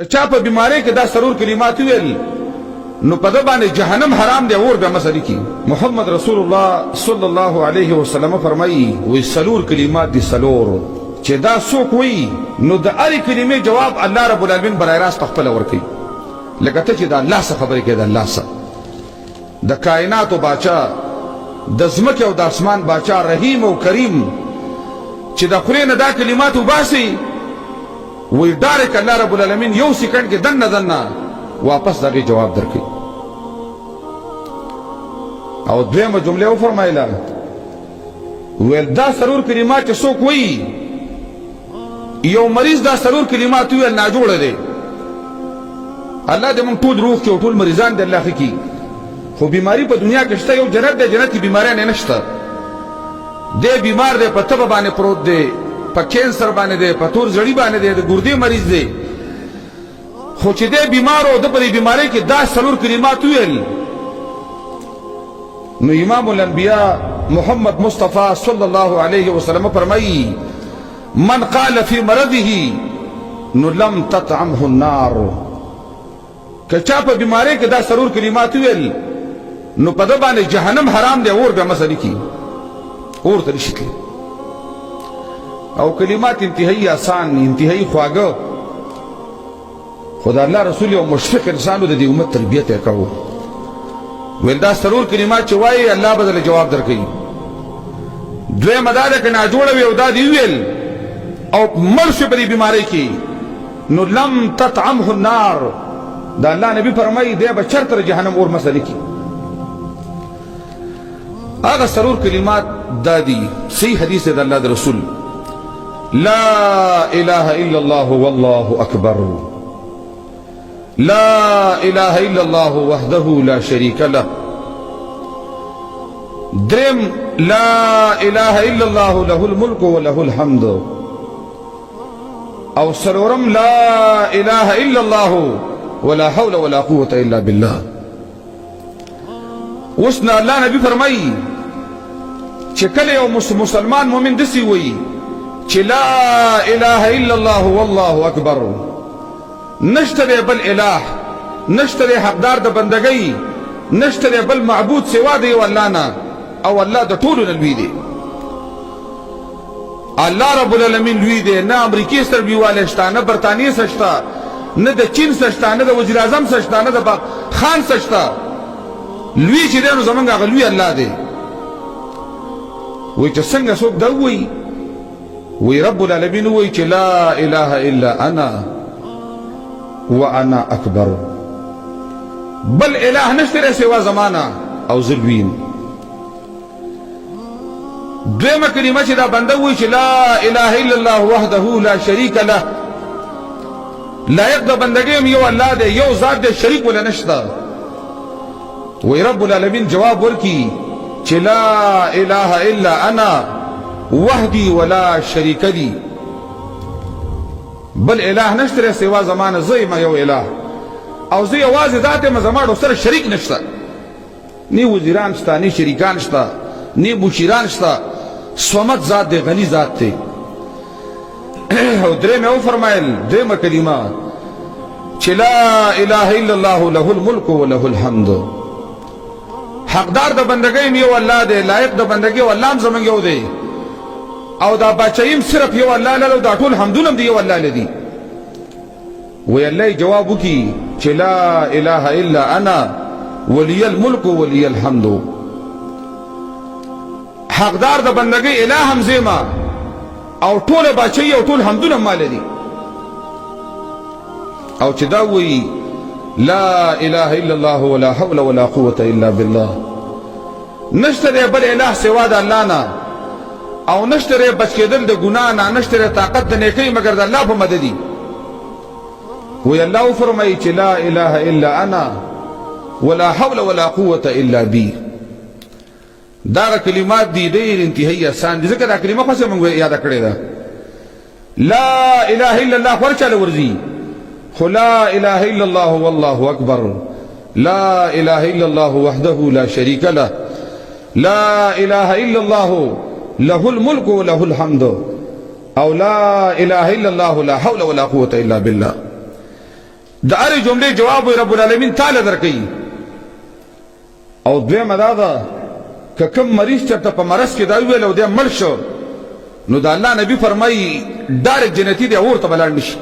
چا په بیماری کې دا سرور کلمات ویل نو په دې باندې جهنم حرام دی اور به مسلې کی. محمد رسول الله صلی الله علیه وسلم فرمایي وی سرور کلمات دي سلور چې دا څوک وی نو د اړ کلمې جواب الله رب العالمین برای راست خپل ورکي. لکه ته چې دا الله څخه خبرې کې دا الله څخه د کائنات او باچا د زمکه او د اسمان باچا رحیم او کریم چې د خورینه دا کلمات وباسي وی ډایرک الله رب العالمین یو سکند کې دنه واپس دغه جواب درکړي. او دویمه جمله و فرمایله ویل دا سرور کلمات چې څوک وی یو مریض دا سرور کلمات ویل ناجوړه دی. الله دې موږ ټول روغ کړي او ټول مریضان دې الله ښه کړي. خو بیماری په دنیا کې شته یو جنت دی جنت کې بیماریان نه شته. دې بیمار دی په تبه باندې پروت دی په کینسر باندې دی په تور زړی باندې دی د ګردې مریض دی. خو چې دې بیمار او د پرې بیماری کې دا سرور کلمات ویل نو امام الانبیاء محمد مصطفی صلی الله علیه وسلم فرمایي من قال في مرضه نو لم تطعمه النار. که چا په بیماری کې دا سرور کلمات ویل نو په دې باندې جهنم حرام دی اور به مسلې کی اور ته شي. او کلمات انتهایی آسان انتهایی خواږه خدا الله رسول او مشفق انسانو د دې امت تربیت وکاو. ول دا سرور کلمات چې وایي الله بدل جواب درکړي. دوی مداده کنا جوړ وي او دا دی ویل او مرشه په بیماری کې نو لم تطعمه النار. دا الله نبی فرمایي دی به چرته جهنم اور مسلې کی. هغه سرور کلمات دادی صحیح حدیث د الله رسول لا اله الا الله والله اکبر لا اله الا الله وحده لا شريك له. درم لا اله الا الله له الملك وله الحمد. او سرورم لا اله الا الله ولا حول ولا قوة الا بالله. وسنا الله نبی فرمایي چې کله یو مسلمان مؤمن دسی وي چې لا اله الا الله والله اکبر نشته بل اله نشته حقدار د بندګۍ نشته بل معبود سوا دی والله نه او الله د ټولو لوی دی. الله رب العالمین لوی دی. نه امریکای سره بیواله شته نه برتانیې سره شته نه د چین سره شته نه د وزیر اعظم سره شته نه د خان سره شته. لوی چې دی نو زمونږ هغه لوی الله دی. وی چې څنګه څوک دا وی رب العالمین وی چې لا اله الا انا وانا اکبر بل اله نشته سوا زمانہ او ذلوین. دویمه کلمه چې دا بنده وی چې لا اله الا الله وحده لا شریک له لایق د بندګۍ یو الله دی یو ذات دی شریک ولا نشته. وی رب العالمین جواب ورکی چې لا اله الا انا وحدي ولا شريك لي بل اله نشته سوا زمانه زي ما یو اله او زي आवाज ذات ما زمانه سره شریک نشته. ني وزیران شته ني شریکان شته ني مشیران شته. صمد ذات دی غنی ذات دی. او درې مې فرمایل دغه کلمه چې لا اله الا الله له الملك وله الحمد. حقدار د بندګۍ یو الله دی لایق د بندګۍ والله زمونږ یو دی او دا بچایم صرف یو الله له دا ټول حمدونه دی یو الله لدی. وی الله جواب وکي چې لا اله الا انا ولي الملك ولي الحمد. حقدار د بندګۍ الہ هم زما او ټول بچي او ټول حمدونه مال دي. او چې دا وی لا اله الا الله ولا حول ولا قوة الا بالله نشته بل اله سوا د الله نه او نشته بچ کېدل د ګناه نه نشته طاقت د نیکی مگر د الله په مدد. وی الله فرمایي چې لا اله الا انا ولا حول ولا قوة الا بي. دا کلمات دي ډېر انتهایی آسان دي ځکه دا کلمه خو موږ یاد کړې ده. لا اله الا الله ورچاله ورزي خو لا اله الا الله والله اکبر لا اله الا الله وحده لا شريك له لا اله الا الله له الملك وله الحمد او لا اله الا الله لا حول ولا قوة الا بالله. د هرې جملې جواب رب العالمین تعالی درکوي. او دویمه دا ده که کوم مریض چېرته په مرض کې دا وویل او دی مړ شو نو د الله نبي فرمایي ډایرکټ جنتي دی اور ته به لاړ نه شي.